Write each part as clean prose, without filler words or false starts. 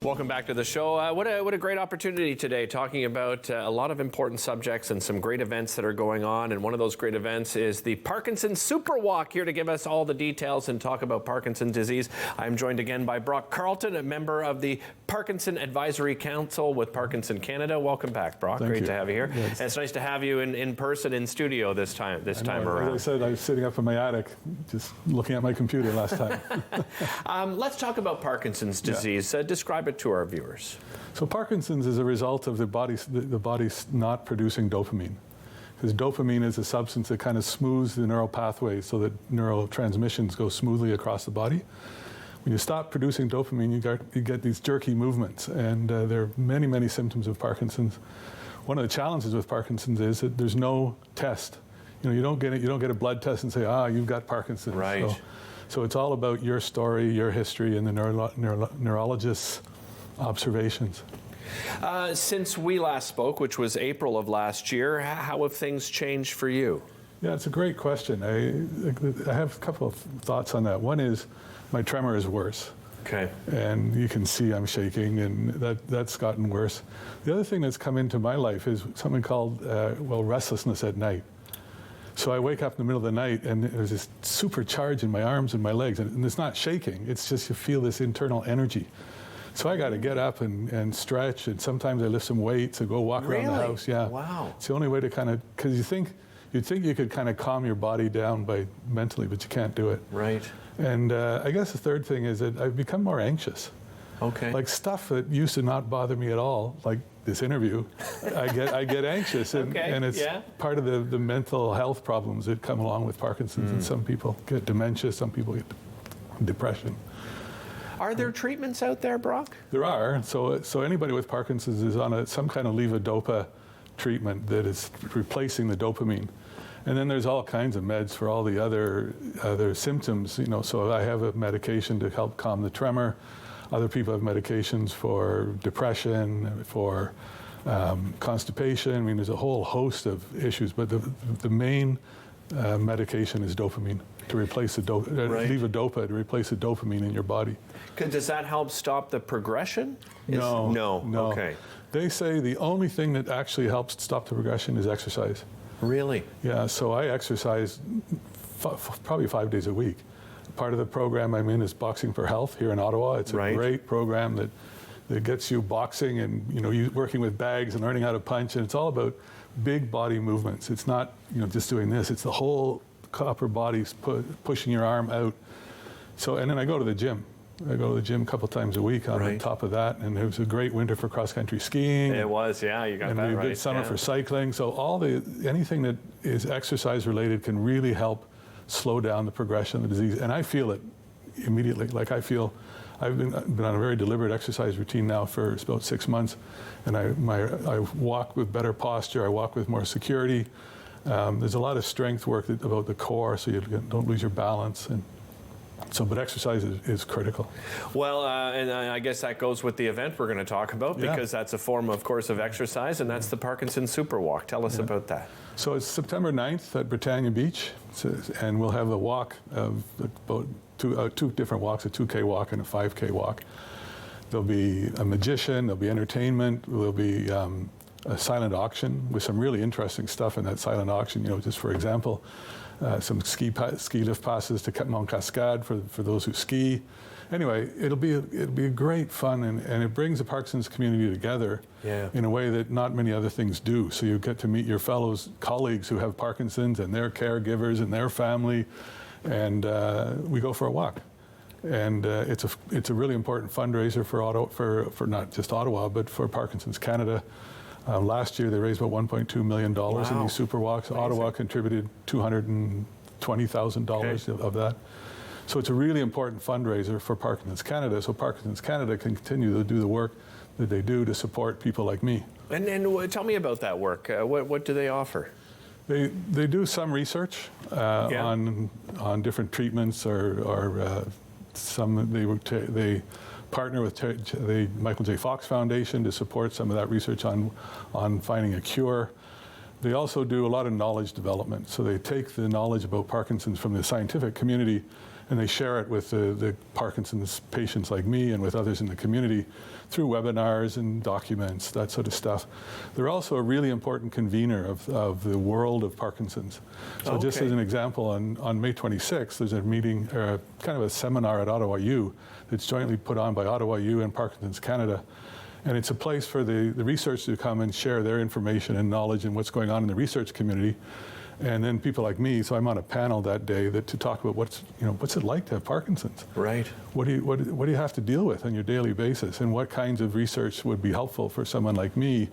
Welcome back to the show. What a great opportunity today, talking about a lot of important subjects and some great events that are going on. And one of those great events is the Parkinson Super Walk. Here to give us all the details and talk about Parkinson's disease, I'm joined again by Brock Carlton, a member of the Parkinson Advisory Council with Parkinson Canada. Welcome back, Brock. Thank great you. to have you here. Yes. And it's nice to have you in person, in studio this time around. As I said, I was sitting up in my attic just looking at my computer last time. Let's talk about Parkinson's disease. Describe it to our viewers. So Parkinson's is a result of the body's not producing dopamine. Because dopamine is a substance that kind of smooths the neural pathways so that neurotransmissions go smoothly across the body. When you stop producing dopamine, you get these jerky movements, and there are many, many symptoms of Parkinson's. One of the challenges with Parkinson's is that there's no test. You don't get a blood test and say, you've got Parkinson's. Right. So it's all about your story, your history, and the neurologist's observations. Since we last spoke, which was April of last year, how have things changed for you? Yeah, it's a great question. I have a couple of thoughts on that. One is my tremor is worse. Okay. And you can see I'm shaking, and that's gotten worse. The other thing that's come into my life is something called, restlessness at night. So I wake up in the middle of the night, and there's this super charge in my arms and my legs, and it's not shaking. It's just you feel this internal energy. So I got to get up and stretch, and sometimes I lift some weights and go walk around the house. Yeah. Wow. It's the only way to kind of, because you'd think you could kind of calm your body down mentally, but you can't do it. Right. And I guess the third thing is that I've become more anxious. Okay. Like stuff that used to not bother me at all, like this interview, I get anxious, and it's part of the mental health problems that come along with Parkinson's. And some people get dementia, some people get depression. Are there treatments out there, Brock? There are. So anybody with Parkinson's is on some kind of levodopa treatment that is replacing the dopamine. And then there's all kinds of meds for all the other symptoms. So I have a medication to help calm the tremor. Other people have medications for depression, for constipation. I mean, there's a whole host of issues, but the main medication is dopamine to replace the levodopa to replace the dopamine in your body. Does that help stop the progression? No. Okay. They say the only thing that actually helps stop the progression is exercise. Really? Yeah. So I exercise probably 5 days a week. Part of the program I'm in is Boxing for Health here in Ottawa. It's a great program that gets you boxing and you working with bags and learning how to punch, and it's all about big body movements. It's not just doing this. It's the whole upper body pushing your arm out. And then I go to the gym. I go to the gym a couple times a week on top of that, and it was a great winter for cross-country skiing. It was, yeah, you got that right. And a good summer for cycling. So anything that is exercise-related can really help slow down the progression of the disease. And I feel it immediately. Like I've been on a very deliberate exercise routine now for about 6 months, and I walk with better posture. I walk with more security. There's a lot of strength work about the core, so you don't lose your balance. But exercise is critical. Well, and I guess that goes with the event we're going to talk about, because that's a form, of course, of exercise, and that's the Parkinson Super Walk. Tell us about that. So it's September 9th at Britannia Beach, and we'll have a walk of about two different walks, a 2K walk and a 5K walk. There'll be a magician, there'll be entertainment, there'll be a silent auction with some really interesting stuff in that silent auction. Just for example, some ski lift passes to Mount Cascade for those who ski. Anyway, it'll be great fun, and it brings the Parkinson's community together in a way that not many other things do. So you get to meet your colleagues who have Parkinson's and their caregivers and their family, and we go for a walk. And it's a really important fundraiser for not just Ottawa, but for Parkinson's Canada. Last year, they raised about $1.2 million in these super walks. Amazing. Ottawa contributed $220,000 of that. So it's a really important fundraiser for Parkinson's Canada, so Parkinson's Canada can continue to do the work that they do to support people like me. And tell me about that work. What do they offer? They do some research on different treatments or some they partner with the Michael J. Fox Foundation to support some of that research on finding a cure. They also do a lot of knowledge development. So they take the knowledge about Parkinson's from the scientific community and they share it with the Parkinson's patients like me and with others in the community through webinars and documents, that sort of stuff. They're also a really important convener of the world of Parkinson's. So just as an example, on May 26th, there's a meeting, kind of a seminar at Ottawa U that's jointly put on by Ottawa U and Parkinson's Canada. And it's a place for the researchers to come and share their information and knowledge and what's going on in the research community. And then people like me, so I'm on a panel that day to talk about what's it like to have Parkinson's. Right. What do you have to deal with on your daily basis, and what kinds of research would be helpful for someone like me,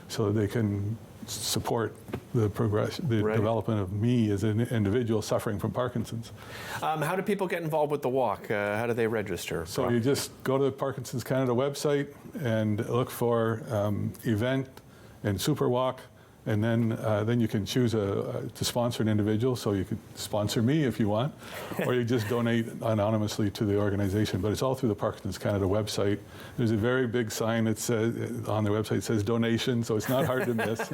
so they can support the development of me as an individual suffering from Parkinson's. How do people get involved with the walk? How do they register? So you just go to the Parkinson's Canada website and look for event and Super Walk. And then you can choose to sponsor an individual, so you could sponsor me if you want, or you just donate anonymously to the organization. But it's all through the Parkinson's Canada website. There's a very big sign that says, on the website, says donation, so it's not hard to miss.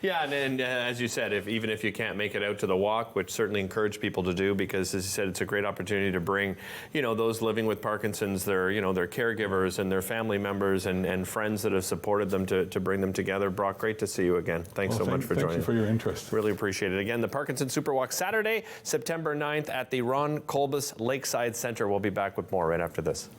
Yeah, and as you said, even if you can't make it out to the walk, which certainly encourage people to do, because as you said, it's a great opportunity to bring, those living with Parkinson's, their caregivers and their family members and friends that have supported them to bring them together. Brock, great to see you again. Thanks so much for joining. Thank you for your interest. Really appreciate it. Again, the Parkinson Superwalk, Saturday, September 9th at the Ron Colbus Lakeside Center. We'll be back with more right after this.